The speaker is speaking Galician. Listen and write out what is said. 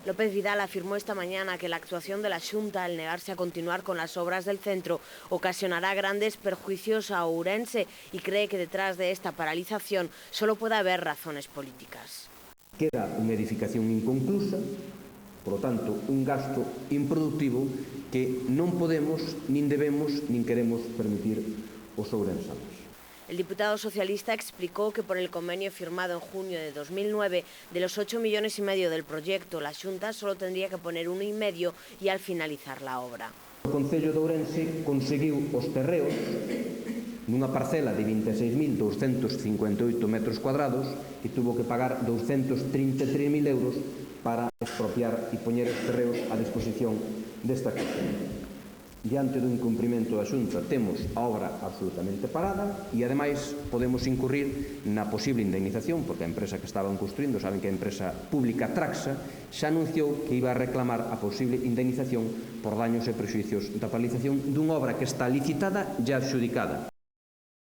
López Vidal afirmó esta mañana que la actuación de la Xunta al negarse a continuar con las obras del centro ocasionará grandes perjuicios a Ourense y cree que detrás de esta paralización solo puede haber razones políticas. Queda unha edificación inconclusa, por lo tanto, un gasto improductivo que non podemos, nin debemos, nin queremos permitir aos ourensanos. El diputado socialista explicó que por el convenio firmado en junio de 2009, de los 8,5 millones del proyecto, la Xunta solo tendría que poner 1,5 y al finalizar la obra. O Concello de Ourense conseguiu os terreos nunha parcela de 26.258 metros cuadrados e tuvo que pagar 233.000 euros para expropiar e poñer os terreos a disposición desta Casa. Diante do incumprimento da Xunta temos a obra absolutamente parada e, ademais, podemos incurrir na posible indemnización, porque a empresa que estaban construindo, saben que a empresa pública Traxa, xa anunciou que iba a reclamar a posible indemnización por daños e prexuicios da paralización dunha obra que está licitada e adxudicada.